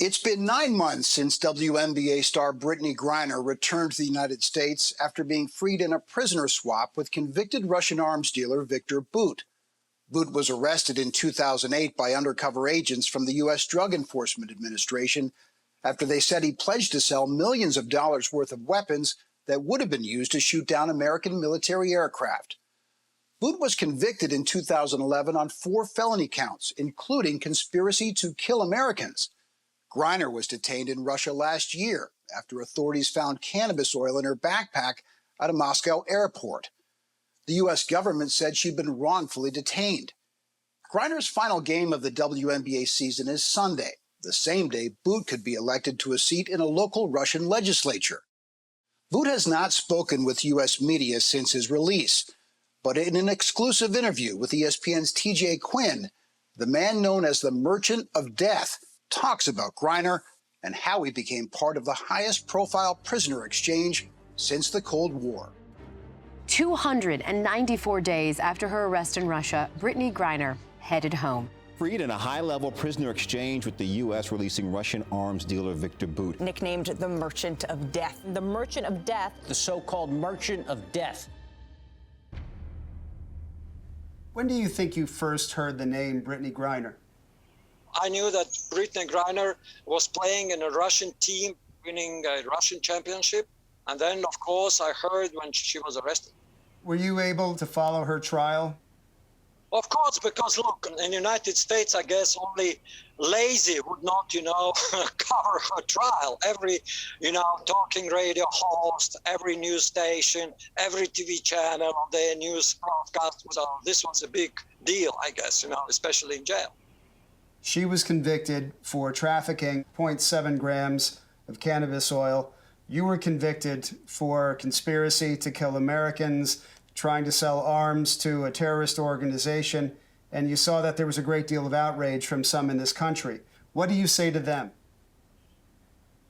It's been 9 months since WNBA star Brittney Griner returned to the United States after being freed in a prisoner swap with convicted Russian arms dealer Viktor Bout. Bout was arrested in 2008 by undercover agents from the U.S. Drug Enforcement Administration after they said he pledged to sell millions of dollars worth of weapons that would have been used to shoot down American military aircraft. Bout was convicted in 2011 on 4 felony counts, including conspiracy to kill Americans. Griner was detained in Russia last year after authorities found cannabis oil in her backpack at a Moscow airport. The U.S. government said she'd been wrongfully detained. Griner's final game of the WNBA season is Sunday, the same day Bout could be elected to a seat in a local Russian legislature. Bout has not spoken with U.S. media since his release, but in an exclusive interview with ESPN's TJ Quinn, the man known as the Merchant of Death talks about Griner and how he became part of the highest profile prisoner exchange since the Cold War. 294 days after her arrest in Russia, Brittney Griner headed home. Freed in a high-level prisoner exchange with the U.S. releasing Russian arms dealer Viktor Bout. Nicknamed the Merchant of Death. The Merchant of Death. The so-called Merchant of Death. When do you think you first heard the name Brittney Griner? I knew that Brittney Griner was playing in a Russian team, winning a Russian championship. And then, of course, I heard when she was arrested. Were you able to follow her trial? Of course, because, look, in the United States, I guess only lazy would not, cover her trial. Every, talking radio host, every news station, every TV channel on their news broadcast. So this was a big deal, I guess, especially in jail. She was convicted for trafficking 0.7 grams of cannabis oil. You were convicted for conspiracy to kill Americans, trying to sell arms to a terrorist organization, and you saw that there was a great deal of outrage from some in this country. What do you say to them?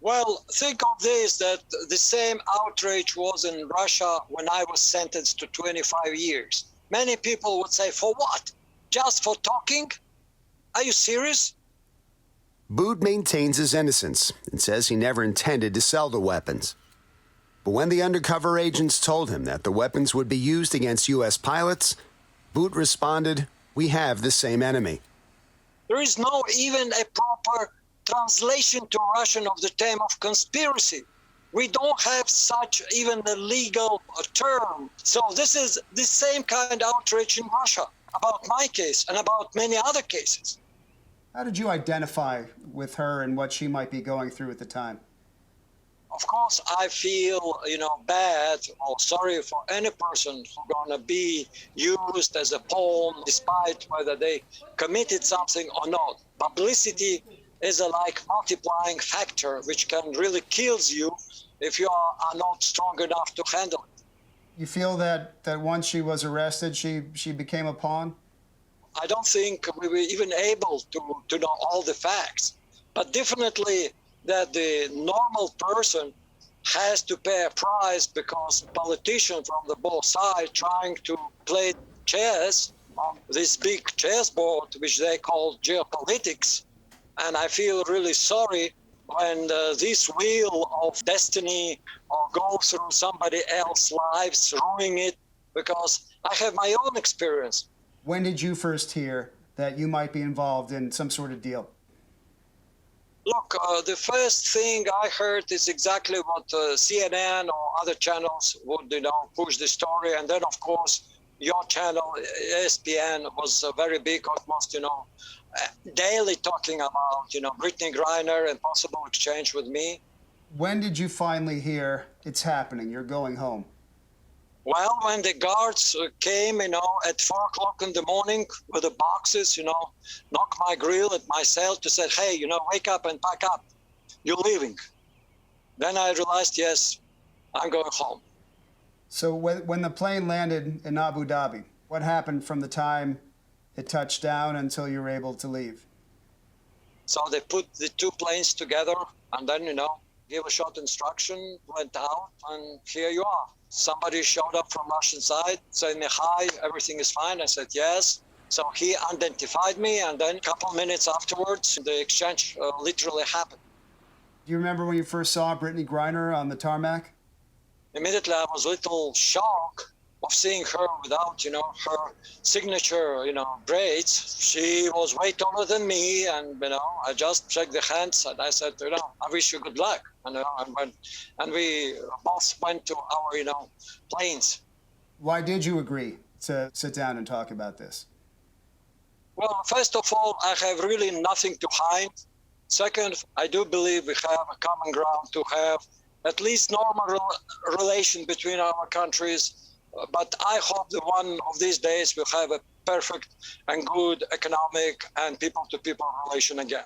Well, think of this, that the same outrage was in Russia when I was sentenced to 25 years. Many people would say, for what? Just for talking? Are you serious? Bout maintains his innocence and says he never intended to sell the weapons. But when the undercover agents told him that the weapons would be used against U.S. pilots, Bout responded, "We have the same enemy." There is no even a proper translation to Russian of the term of conspiracy. We don't have such even a legal term. So this is the same kind of outrage in Russia about my case and about many other cases. How did you identify with her and what she might be going through at the time? Of course, I feel, bad or sorry for any person who's going to be used as a pawn, despite whether they committed something or not. Publicity is a multiplying factor, which can really kill you if you are not strong enough to handle it. You feel that once she was arrested, she became a pawn? I don't think we were even able to know all the facts, but definitely that the normal person has to pay a price because politicians from the both sides trying to play chess on this big chessboard, which they call geopolitics. And I feel really sorry when this wheel of destiny or go through somebody else's lives, ruining it, because I have my own experience. When did you first hear that you might be involved in some sort of deal? Look, the first thing I heard is exactly what CNN or other channels would, push the story. And then, of course, your channel, ESPN, was very big, almost, daily talking about, Brittney Griner and possible exchange with me. When did you finally hear it's happening, you're going home? Well, when the guards came, at 4 o'clock in the morning with the boxes, knocked my grill at my cell to say, hey, wake up and pack up. You're leaving. Then I realized, yes, I'm going home. So when the plane landed in Abu Dhabi, what happened from the time it touched down until you were able to leave? So they put the 2 planes together and then, gave a short instruction, went out, and here you are. Somebody showed up from Russian side, saying, hi, everything is fine. I said, yes. So he identified me, and then a couple minutes afterwards, the exchange literally happened. Do you remember when you first saw Brittney Griner on the tarmac? Immediately, I was a little shocked of seeing her without, her signature, braids. She was way taller than me, and, I just shook the hands, and I said, I wish you good luck. And we both went to our, planes. Why did you agree to sit down and talk about this? Well, first of all, I have really nothing to hide. Second, I do believe we have a common ground to have at least normal relation between our countries. But I hope that one of these days we'll have a perfect and good economic and people-to-people relation again.